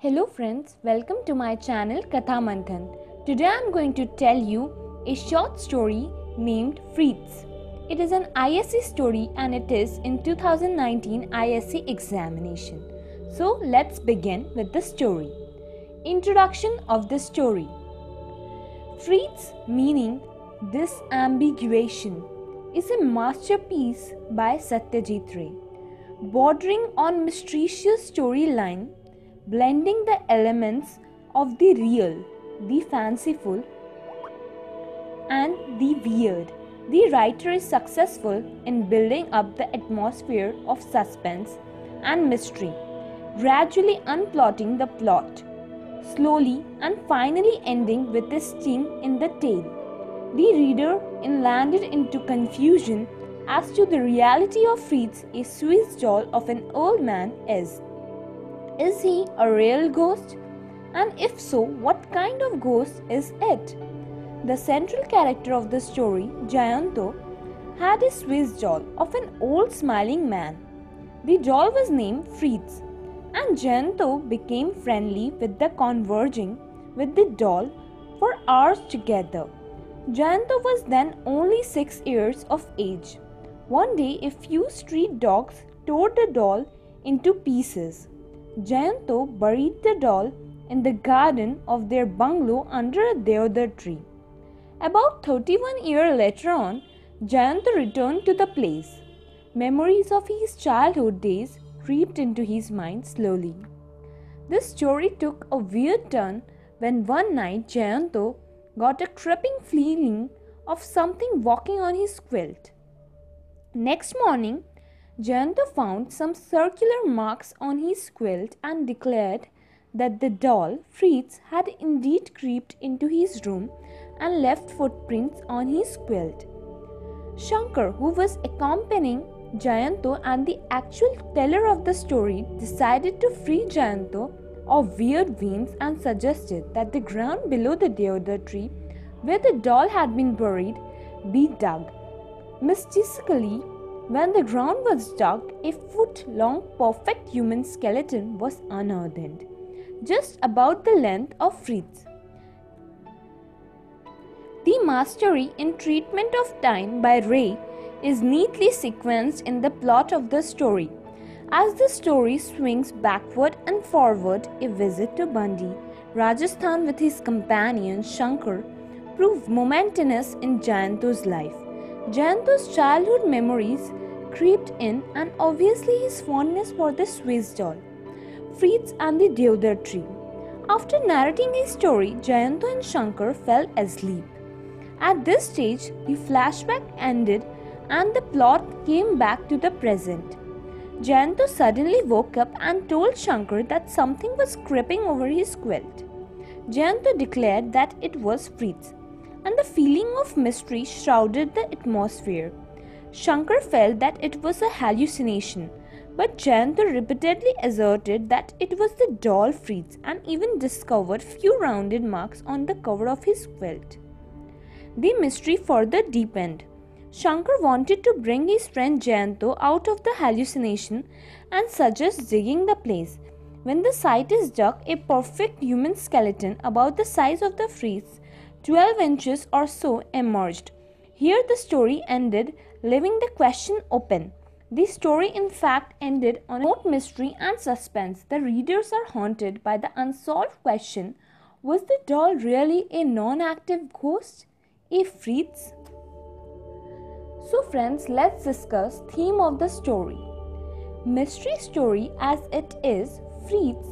Hello friends, welcome to my channel Katha Manthan. Today I am going to tell you a short story named Fritz. It is an ISC story and it is in 2019 ISC examination. So let's begin with the story. Introduction of the story. Fritz, meaning disambiguation, is a masterpiece by Satyajit Ray, bordering on mysterious storyline, blending the elements of the real, the fanciful, and the weird. The writer is successful in building up the atmosphere of suspense and mystery, gradually unplotting the plot, slowly and finally ending with a sting in the tail. The reader is landed into confusion as to the reality of Fritz, a Swiss doll of an old man, is. Is he a real ghost? And if so, what kind of ghost is it? The central character of the story, Gianto, had a Swiss doll of an old smiling man. The doll was named Fritz, and Gianto became friendly with the converging with the doll for hours together. Gianto was then only 6 years of age. One day, a few street dogs tore the doll into pieces. Gianto buried the doll in the garden of their bungalow under a deodar tree. About 31 years later on, Gianto returned to the place. Memories of his childhood days crept into his mind slowly. This story took a weird turn when one night Gianto got a creeping feeling of something walking on his quilt. Next morning, Gianto found some circular marks on his quilt and declared that the doll, Fritz, had indeed crept into his room and left footprints on his quilt. Shankar, who was accompanying Gianto and the actual teller of the story, decided to free Gianto of weird whims and suggested that the ground below the deodar tree, where the doll had been buried, be dug. Mystically, when the ground was dug, a foot-long perfect human skeleton was unearthed, just about the length of Fritz. The mastery in treatment of time by Ray is neatly sequenced in the plot of the story. As the story swings backward and forward, a visit to Bandi, Rajasthan with his companion Shankar proved momentous in Gianto's life. Gianto's childhood memories crept in and obviously his fondness for the Swiss doll, Fritz and the deodar tree. After narrating his story, Gianto and Shankar fell asleep. At this stage, the flashback ended and the plot came back to the present. Gianto suddenly woke up and told Shankar that something was creeping over his quilt. Gianto declared that it was Fritz, and the feeling of mystery shrouded the atmosphere. Shankar felt that it was a hallucination, but Gianto repeatedly asserted that it was the doll Fritz and even discovered few rounded marks on the cover of his quilt. The mystery further deepened. Shankar wanted to bring his friend Gianto out of the hallucination and suggest digging the place. When the site is dug, a perfect human skeleton about the size of the Fritz, 12 inches or so, emerged. Here the story ended, leaving the question open. The story in fact ended on both mystery and suspense. The readers are haunted by the unsolved question, was the doll really a non-active ghost, a Fritz? So friends, let's discuss theme of the story. Mystery story as it is, Fritz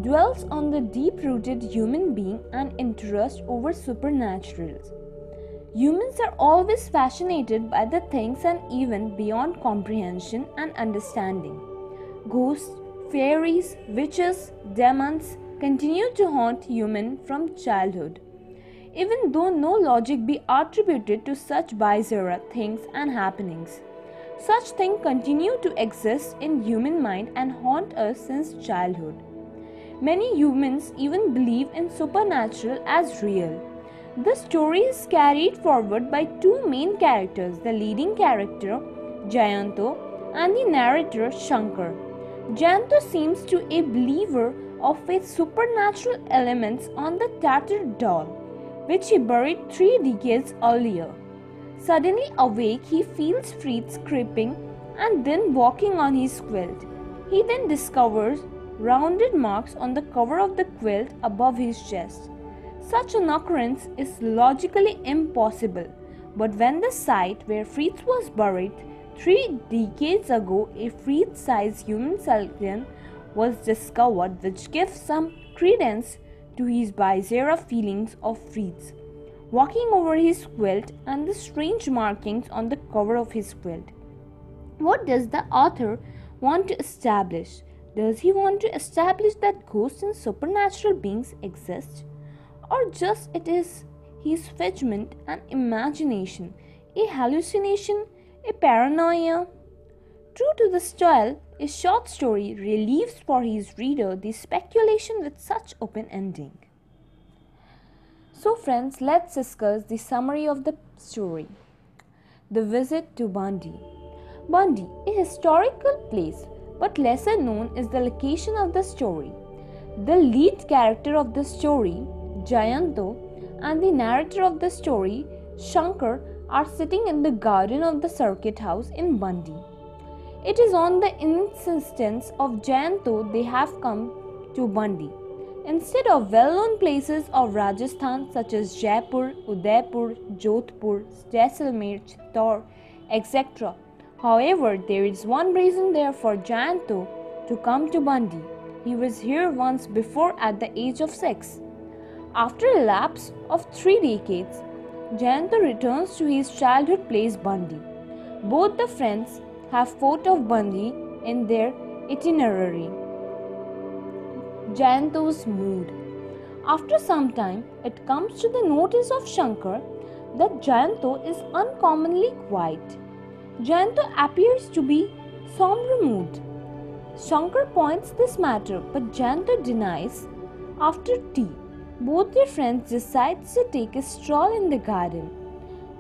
dwells on the deep-rooted human being and interest over supernaturals. Humans are always fascinated by the things and even beyond comprehension and understanding. Ghosts, fairies, witches, demons continue to haunt humans from childhood. Even though no logic be attributed to such bizarre things and happenings, such things continue to exist in human mind and haunt us since childhood. Many humans even believe in supernatural as real. The story is carried forward by two main characters, the leading character, Gianto, and the narrator, Shankar. Gianto seems to a believer of its supernatural elements on the tattered doll, which he buried 3 decades earlier. Suddenly awake, he feels Fritz creeping and then walking on his quilt. He then discovers rounded marks on the cover of the quilt above his chest. Such an occurrence is logically impossible, but when the site where Fritz was buried 3 decades ago, a Fritz-sized human skeleton was discovered, which gives some credence to his bizarre feelings of Fritz walking over his quilt and the strange markings on the cover of his quilt. What does the author want to establish? Does he want to establish that ghosts and supernatural beings exist? Or just it is his figment and imagination, a hallucination, a paranoia? True to the style, a short story relieves for his reader the speculation with such open ending. So friends, let's discuss the summary of the story. The Visit to Bandi. Bandi, a historical place, but lesser known is the location of the story. The lead character of the story, Jayanto, and the narrator of the story, Shankar, are sitting in the garden of the circuit house in Bandi. It is on the insistence of Jayanto they have come to Bandi, instead of well-known places of Rajasthan such as Jaipur, Udaipur, Jodhpur, Jaisalmer, Chittor, etc. However, there is one reason there for Jayanto to come to Bandi. He was here once before at the age of 6. After a lapse of 3 decades, Jayanto returns to his childhood place Bandi. Both the friends have thought of Bandi in their itinerary. Jayanto's mood. After some time, it comes to the notice of Shankar that Jayanto is uncommonly quiet. Jayanto appears to be somber mood. Shankar points this matter, but Jayanto denies. After tea, both their friends decide to take a stroll in the garden.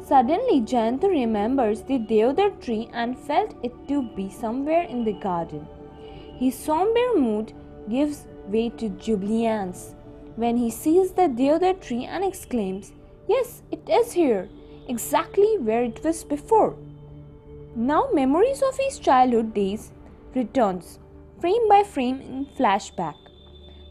Suddenly, Jayanto remembers the deodar tree and felt it to be somewhere in the garden. His somber mood gives way to jubilance when he sees the deodar tree and exclaims, "Yes, it is here, exactly where it was before." Now memories of his childhood days returns, frame by frame in flashback.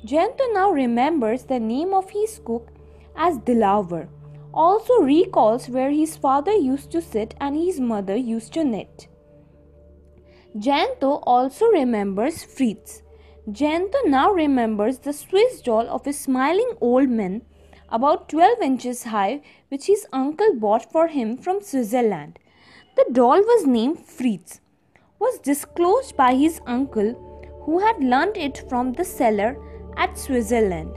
Jayanto now remembers the name of his cook as Dilawar, also recalls where his father used to sit and his mother used to knit. Jayanto also remembers Fritz. Jayanto now remembers the Swiss doll of a smiling old man about 12 inches high which his uncle bought for him from Switzerland. The doll was named Fritz, was disclosed by his uncle who had learnt it from the seller at Switzerland.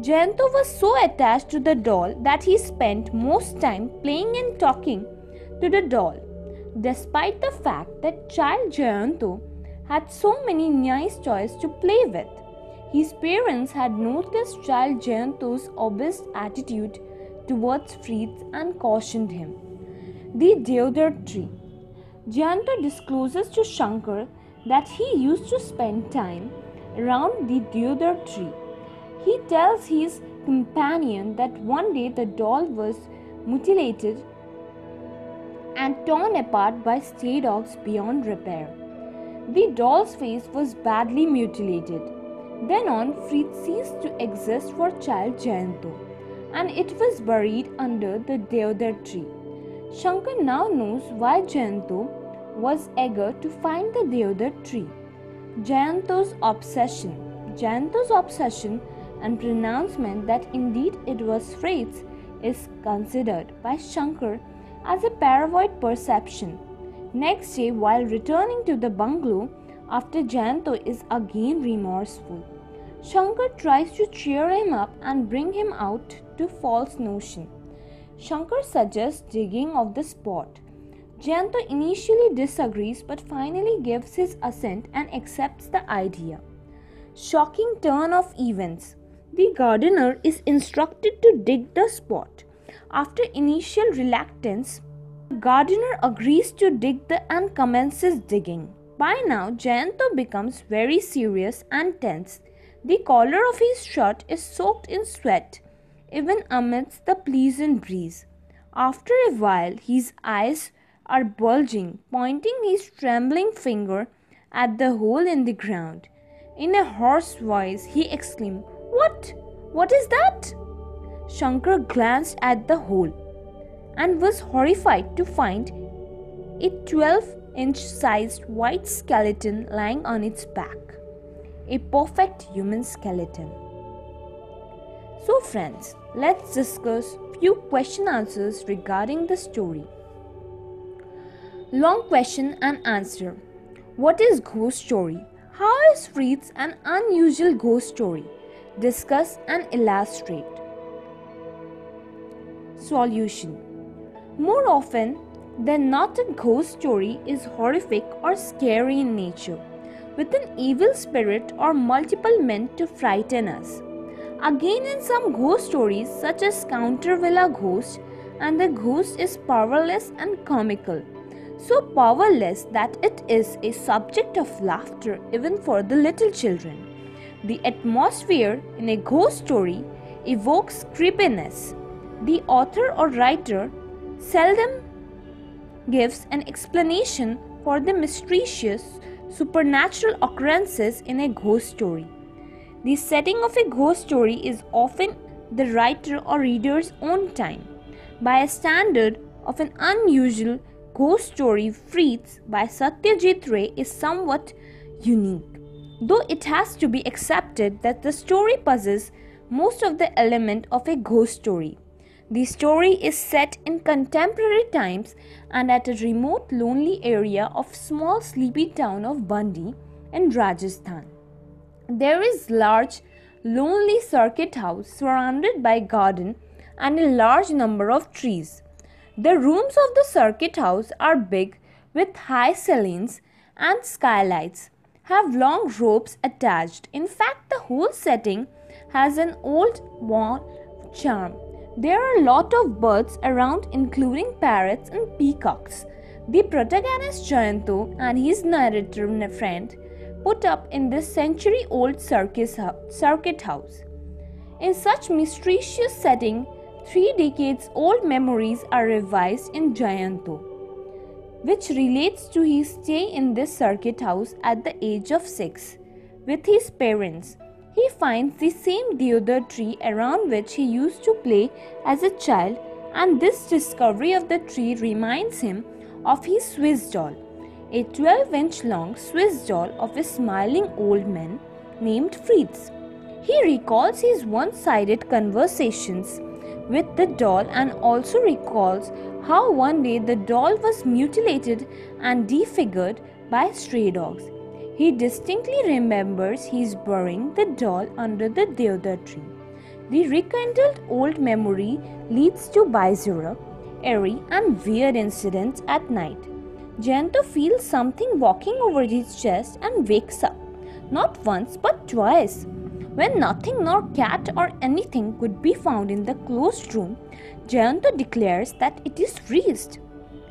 Jayanto was so attached to the doll that he spent most time playing and talking to the doll. Despite the fact that child Jayanto had so many nice toys to play with, his parents had noticed child Jayanto's obvious attitude towards Fritz and cautioned him. The deodar tree. Jayanto discloses to Shankar that he used to spend time around the deodar tree. He tells his companion that one day the doll was mutilated and torn apart by stray dogs beyond repair. The doll's face was badly mutilated. Then on, Fritz ceased to exist for child Jayanto, and it was buried under the deodar tree. Shankar now knows why Jayanto was eager to find the deodar tree. Jayanto's obsession and pronouncement that indeed it was Fritz is considered by Shankar as a paranoid perception. Next day, while returning to the bungalow after Jayanto is again remorseful, Shankar tries to cheer him up and bring him out to false notion. Shankar suggests digging of the spot. Jayanto initially disagrees but finally gives his assent and accepts the idea. Shocking turn of events. The gardener is instructed to dig the spot. After initial reluctance, the gardener agrees to dig and commences digging. By now, Jayanto becomes very serious and tense. The collar of his shirt is soaked in sweat, even amidst the pleasant breeze. After a while, his eyes are bulging, pointing his trembling finger at the hole in the ground. In a hoarse voice, he exclaimed, "What? What is that?" Shankar glanced at the hole and was horrified to find a 12-inch sized white skeleton lying on its back. A perfect human skeleton. So friends, let's discuss few question answers regarding the story. Long question and answer. What is ghost story? How is Fritz an unusual ghost story? Discuss and illustrate. Solution. More often than not, a ghost story is horrific or scary in nature, with an evil spirit or multiple meant to frighten us. Again, in some ghost stories, such as Countervilla Ghost, and the ghost is powerless and comical, so powerless that it is a subject of laughter even for the little children. The atmosphere in a ghost story evokes creepiness. The author or writer seldom gives an explanation for the mysterious supernatural occurrences in a ghost story. The setting of a ghost story is often the writer or reader's own time. By a standard of an unusual ghost story, Fritz by Satyajit Ray is somewhat unique, though it has to be accepted that the story possesses most of the element of a ghost story. The story is set in contemporary times and at a remote, lonely area of small sleepy town of Bandi in Rajasthan. There is large, lonely circuit house surrounded by garden and a large number of trees. The rooms of the circuit house are big with high ceilings and skylights, have long ropes attached. In fact, the whole setting has an old warm charm. There are a lot of birds around, including parrots and peacocks. The protagonist Jayanto and his narrator friend put up in this century-old circuit house. In such mysterious setting, 3 decades-old memories are revised in Jayanto, which relates to his stay in this circuit house at the age of 6 with his parents. He finds the same deodar tree around which he used to play as a child, and this discovery of the tree reminds him of his Swiss doll, a 12-inch long Swiss doll of a smiling old man named Fritz. He recalls his one-sided conversations with the doll and also recalls how one day the doll was mutilated and disfigured by stray dogs. He distinctly remembers his burying the doll under the deodar tree. The rekindled old memory leads to bizarre, eerie and weird incidents at night. Jayanto feels something walking over his chest and wakes up, not once but twice. When nothing nor cat or anything could be found in the closed room, Jayanto declares that it is Fritz.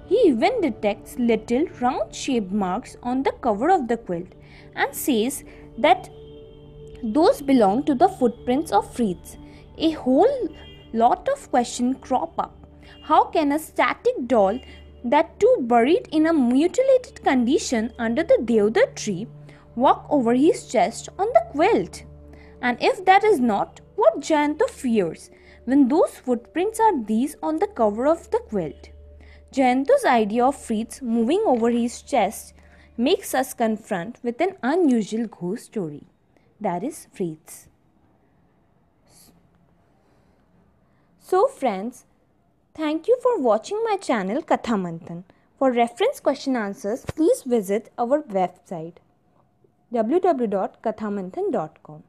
He even detects little round-shaped marks on the cover of the quilt and says that those belong to the footprints of Fritz. A whole lot of questions crop up. How can a static doll, that too buried in a mutilated condition under the deodar tree, walk over his chest on the quilt? And if that is not what Jayanto fears, when those footprints are these on the cover of the quilt? Jayanto's idea of Fritz moving over his chest makes us confront with an unusual ghost story, that is Fritz. So friends, thank you for watching my channel Katha Manthan. For reference question answers, please visit our website www.kathamanthan.com.